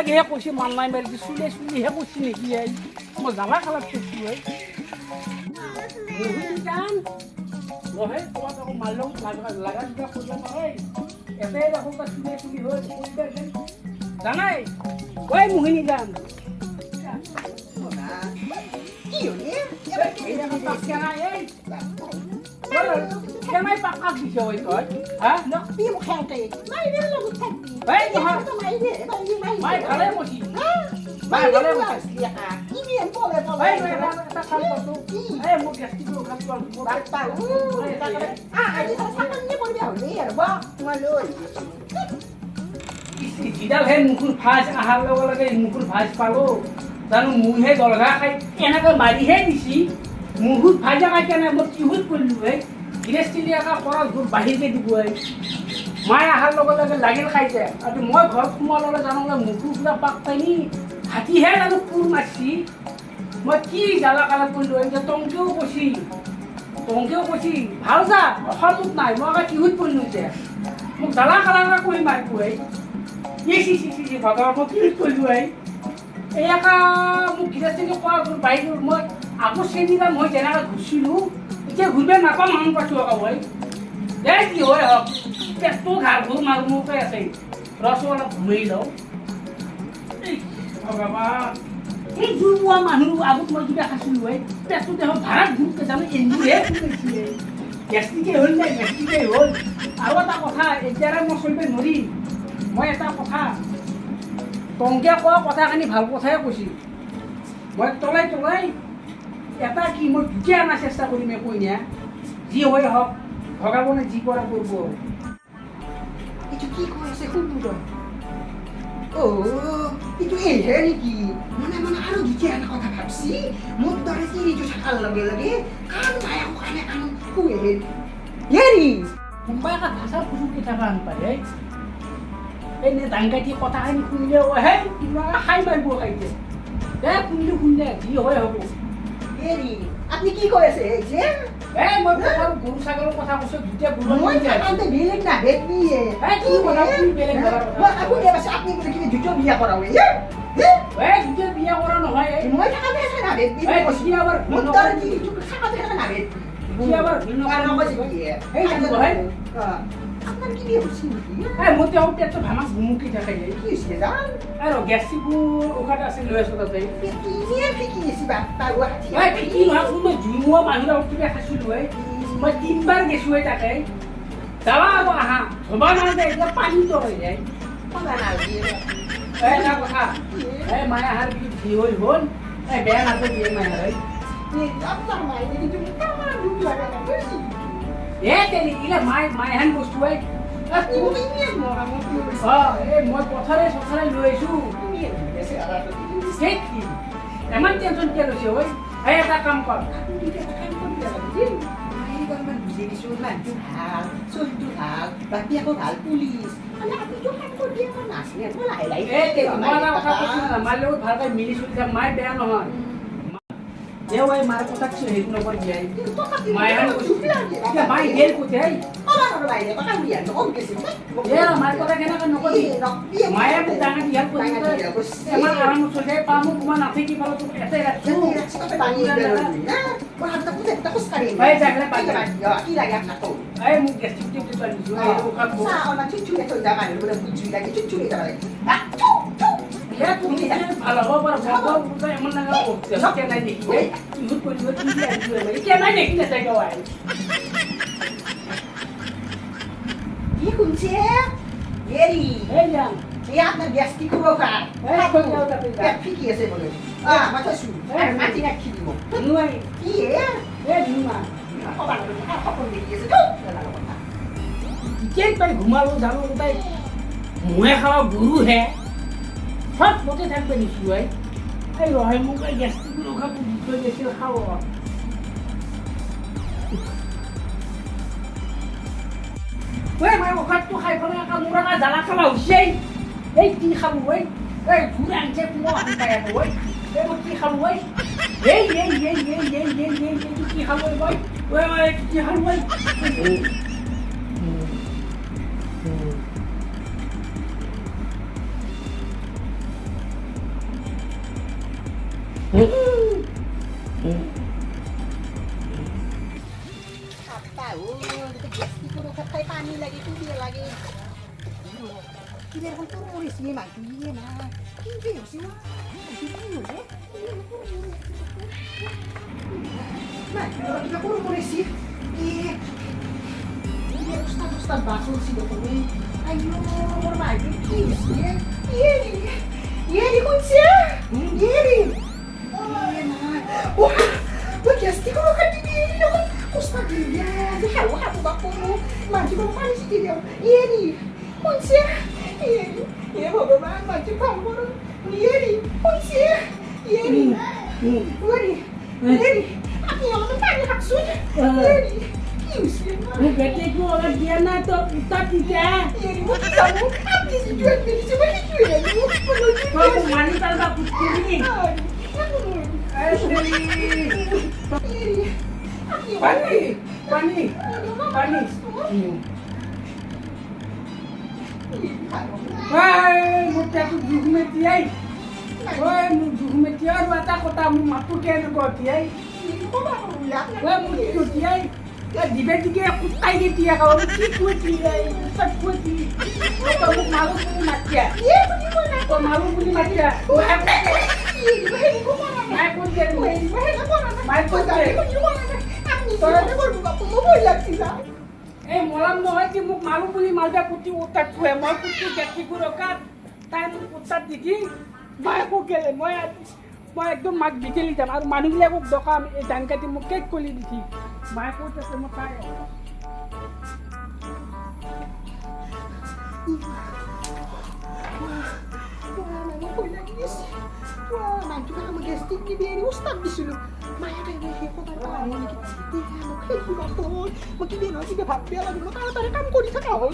lagi ya kursi malai meri sule ya kursi nih dia mau jalan kalau kursi kan loh kuat aku malu laga juga kursi malai aku pas sule kan jangan woi muhini kan iyo nih ya kita sekarang Cái máy bắt ác gì rồi coi hả? Nó tiêu khen kì máy nó là một thành đấy hả? Máy cả lấy một gì? Máy cả lấy một gì? Cái gì em bỏ lại ta không có số em một cái gì cũng không còn một cái tao anh đi sang anh đi con đèo đi rồi bác mà luôn Tidak hen mukul phas ahal logo lagi mukul phas palo dan muhe dolga kai kena ke mari he disi muhut bhaja kai kena mo kihut kullu he Grestia ka koral gur bahir ke dibuai mai ahal logo lagi lagil khaite atu moi ghor khumala la janala mukul pura pak pani hati he na pur masi moi ki jala kala kullu he tongkeu kosi bhalja hamut nai moi ka kihut kullu je muk jala kala koi mai kuai si भगवान को क्यों कोई हुआ है ये का मु किसी के पास बाइक में आपको सेनी का मोह जना का घुसी लूं इसे घुमे ना का मान पड़ता होगा भाई ये की हो है पेट्रोल घाट घुर मार मुंह पे ऐसे रस वाला घुमे लो भगवान ये जुआ मानू आपको मर जुआ खासी लूं है पेट्रोल देखो भारत घूम के जाने इंदु है गैस्टी के होल नहीं गैस्टी के होल आवा ता कथा एक जरा मसल पे नरी মই এটা কথা টংকে কোৱা কথাখিনি ভাল কথাই কৈছি মই তলাই এটা কি মই দুটা আনা চেষ্টা কৰিম কৈ নিয়া যি হয় হওক ভগৱানে যি কৰা কৰিব এইটো কি কৈ আছে সুন্দৰ এইটো এহে নেকি মানে আৰু দুটা আনা কথা ভাবছি মোৰ দৰে তিৰিটো থাকাৰ লগে লগে কাম মায়া কাৰণে কাম কুৱে হেৰি কোনোবা এটা ভাষা পুৰুষকে থকা আনপাৰে ini tangkai kota ini kunde wahai gimana hai baru aja deh kunde dia wahai aku ini apa ki kau ese je mau kalau guru sagalo kota aku sudah guru mau jangan te bilik na bet biye ki mana ki bilik na aku dia masih aku begini jujur biya korang ya jujur biya korang no hai mau jangan te sana bet biye dia bar motor ki juga sangat sana bet dia bar karena apa sih biye jangan wahai আপনার কি দিয়ে হচ্ছে হ্যাঁ মতে হতে তো ভামাস মুখে থাকে কি হইছে জান আর গ্যাসিবু ওখানে আছে লয়ে আসো তাই কি নিয়ে ফিকি নিছি বাপ্পা গো ভাই ফিকি না শুনো জুমুয়া মানুরা উঠে খাইছিল ভাই মই তিনবার গেছু তাকে দাওয়া গো আহা হবা না দে এটা পানি তো হই যায় পালা না এই না কথা এই মায়া হার কি ভি হই হল এই বেয়া না দিয়ে মায়া হই এই আপনার মাই দেখি তুমি কেমন রূপ লাগা না বুঝছি তেলি ইলা মাই হান বস্তু আই তুমি নিয়ে মরা মতি মই পথারে সথারে লইছো তুমি এসে আলাদা ঠিক কি এমন টেনশন কে লইছো ওই এই এটা কাম কর তুমি এটা কাম করতে যাবি এই গরমান বুঝে দিছো না তুই হাল চলতু হাল বাকি আকৌ হাল পুলিশ আলা আপনি তো কাম কৰি দিয়া না আসলে বলাই লাই এই মালা কথা কইছ না মালে ভালকৈ মিলি চলি যা মাই বেয়া নহয় ये वाई मार को तक से हिट नंबर दिया है माया क्या भाई गेल को थे और भाई ने पता हुआ तो कौन कैसे ये मार को कहना का नको दी माया को दाना दिया को एमन आराम से जाए पामु कुमा नाथे की पर तो ऐसे रखो तो पानी दे ना और हम तक कुछ करे भाई जागले पानी या की लगा ना तो ए मु गेस्ट टिप तो जो है वो का सा और ना चुचु तो जा माने बोले चुचु लगी चुचु ले जा ya তুমি ভালো খবর বাবা তো এমন না ও কে নাই দেখি ইউজ করি কি দিয়ে কি নাই দেখি না তাই গায় শুনছে হেৰি ইয়াত না গ্যাস্ট্ৰিক হ'ব পাৰ পেট ফিকি আছে বোলে মই থৈছো আৰু মাটি ৰাখি দিব কি সপোন দেখি আছে কেন তাই ঘুমালো জানো তাই মুহে খাওয়া গুরু হে সব মতে থাকবে নিশ্চয় এই রহে মুখ এই গ্যাস্ট্রিক রোগা বুঝতে গেছে খাওয়া ওই মাই ওখান তো খাই ফেলে একা মুরাকা জ্বালা খাওয়া হচ্ছে এই কি খাবো ওই এই ঘুরে আনছে পুরো আনতে ওই এই কি খাবো ওই এই কি খাবো ওই ওই কি খাবো ওই খাই পানী লাগে কুবিয়ে লাগে কিবা এখন তোৰ মৰিছে মাইকী দিয়ে না কি হৈছে কিবা সৰু মৰিছে উস্তাদ বাছ উঠিছিল তুমি আইও মোৰ মাইকী কি হৈছে ইয়েৰি কৈছে ইয়েৰি Wah, gastik ko ka din ako. Kusta dia, hawa ba ko. Manji ko pa si dia. Yeri. Kunsia. Yeri. Ye ba ba manji pa ko. Yeri. Kunsia. Yeri. Yeri. Yeri. Aku yang pa ni haksu. Yeri. Kunsia. Gete ko orang dia na to tapi dia. Yeri mo kamu. Abi si dia ni si ba ni dia. Kau mani tal ba putri. Pani. Wah, muda tu juhme tiai. Wah, juhme tiai. Wata kota mu matu tiai ko tiai. Wah, muda tiai. Ya dibe aku tai dia tiai kalau ki kuat tiai, tak kuat tiai. Kau malu pun mati ya. Iya, bagaimana? Kau malu pun mati ya. Mai pun jadi. Mai pun jadi. মলাম নহয় কি মোক মাৰো বুলি মালদা পুতি উত্তাত খুৱে মই পুতি গেছি গুৰকাত তাই মোক উত্তাত দিছি মই একো গেলে মই একদম মাক বিকেলি যাম আৰু মানুহবিলাকক দকাম এই ধান কাটি মোক কেক কলি দিছি মায়ে ক'ত আছে মই তাই Mantu ka mag-gasting ni Berry, ustad disulo. Maya kayo na hiyo ko para mo ni kita. Mo kayo ko. Magkibino sige pa. Bela mo tayo kamu kodi sa kawo.